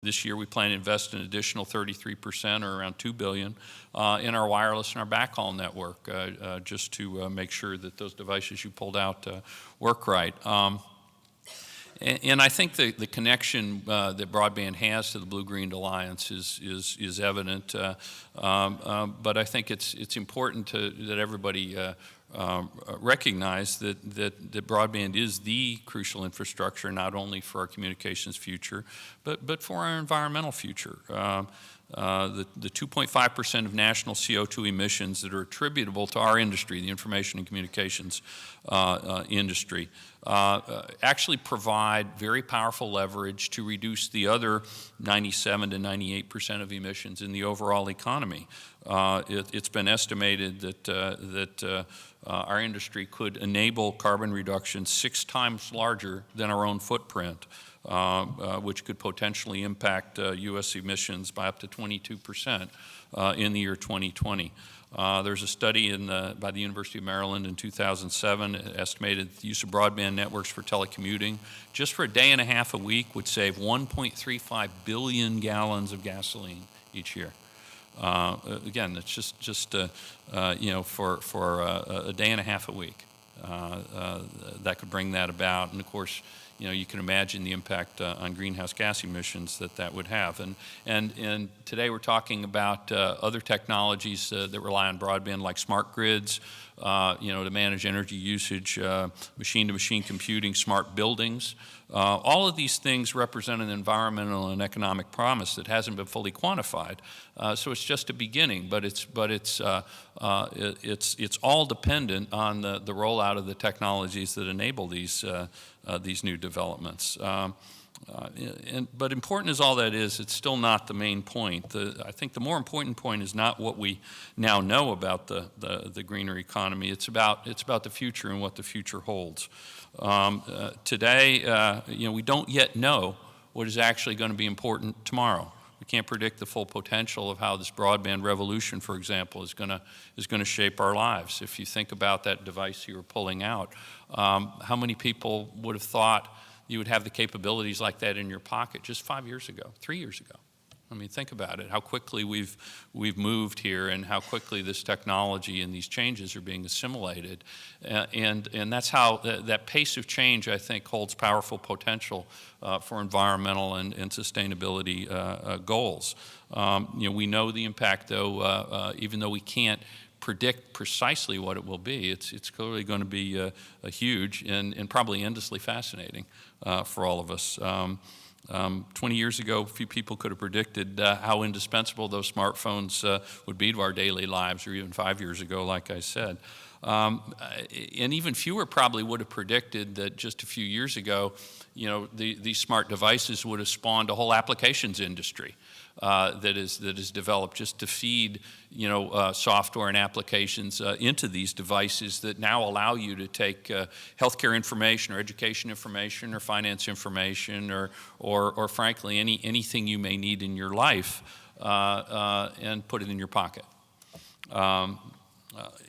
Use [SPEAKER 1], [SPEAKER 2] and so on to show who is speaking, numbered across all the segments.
[SPEAKER 1] This year we plan to invest an additional 33%, or around $2 billion, in our wireless and our backhaul network, just to make sure that those devices you pulled out work right. And I think the connection that broadband has to the Blue-Green Alliance is evident, but I think it's important that everybody recognize that broadband is the crucial infrastructure, not only for our communications future, but for our environmental future. The 2.5% of national CO2 emissions that are attributable to our industry, the information and communications industry, actually provide very powerful leverage to reduce the other 97 to 98% of emissions in the overall economy. It's been estimated that our industry could enable carbon reduction 6 times larger than our own footprint, which could potentially impact U.S. emissions by up to 22% in the year 2020. There's a study by the University of Maryland in 2007 estimated the use of broadband networks for telecommuting just for a day and a half a week would save 1.35 billion gallons of gasoline each year. Again, it's just for a day and a half a week that could bring that about. And of course, you can imagine the impact on greenhouse gas emissions that would have. And today we're talking about other technologies that rely on broadband, like smart grids, to manage energy usage, machine-to-machine computing, smart buildings. All of these things represent an environmental and economic promise that hasn't been fully quantified. So it's just a beginning, but it's all dependent on the rollout of the technologies that enable these new developments. But important as all that is, it's still not the main point. I think the more important point is not what we now know about the greener economy. It's about the future and what the future holds. Today, we don't yet know what is actually going to be important tomorrow. We can't predict the full potential of how this broadband revolution, for example, is going to shape our lives. If you think about that device you were pulling out, how many people would have thought you would have the capabilities like that in your pocket just 5 years ago, 3 years ago? I mean, think about it, how quickly we've moved here and how quickly this technology and these changes are being assimilated. And that's how that pace of change, I think, holds powerful potential for environmental and sustainability goals. We know the impact, though, even though we can't predict precisely what it will be. It's clearly going to be huge and probably endlessly fascinating for all of us. 20 years ago, few people could have predicted how indispensable those smartphones would be to our daily lives, or even 5 years ago, like I said. And even fewer probably would have predicted that just a few years ago, these smart devices would have spawned a whole applications industry that is developed just to feed software and applications into these devices that now allow you to take healthcare information or education information or finance information or frankly anything you may need in your life and put it in your pocket.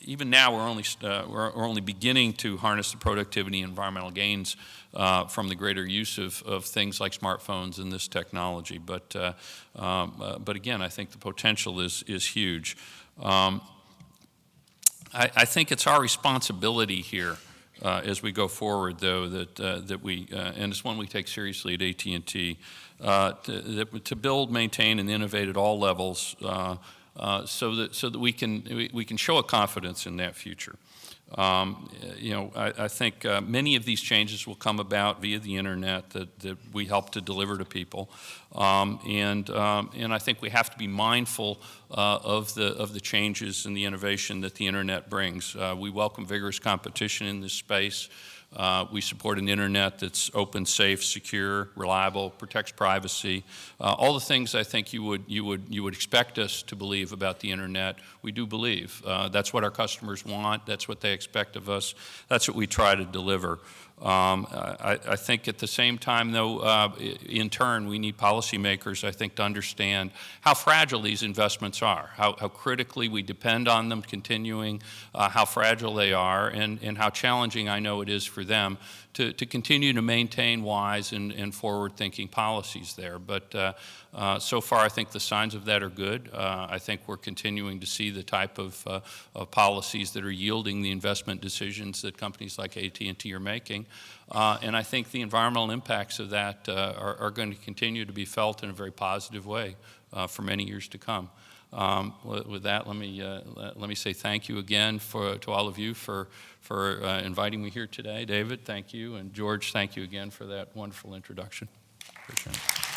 [SPEAKER 1] Even now, we're only beginning to harness the productivity and environmental gains from the greater use of things like smartphones and this technology. But again, I think the potential is huge. I think it's our responsibility here as we go forward, though, that we and it's one we take seriously at AT&T, to build, maintain, and innovate at all levels. So that we can show a confidence in that future. I think many of these changes will come about via the internet that we help to deliver to people, and I think we have to be mindful of the changes and the innovation that the internet brings. We welcome vigorous competition in this space. We support an internet that's open, safe, secure, reliable, protects privacy. All the things I think you would expect us to believe about the internet, we do believe. That's what our customers want. That's what they expect of us. That's what we try to deliver. I think at the same time, though, in turn, we need policymakers, I think, to understand how fragile these investments are, how critically we depend on them continuing, how fragile they are, and how challenging I know it is for them to continue to maintain wise and forward-thinking policies there. But so far, I think the signs of that are good. I think we're continuing to see the type of policies that are yielding the investment decisions that companies like AT&T are making. And I think the environmental impacts of that are going to continue to be felt in a very positive way for many years to come. With that, let me say thank you again to all of you for inviting me here today. David, thank you, and George, thank you again for that wonderful introduction. Appreciate it.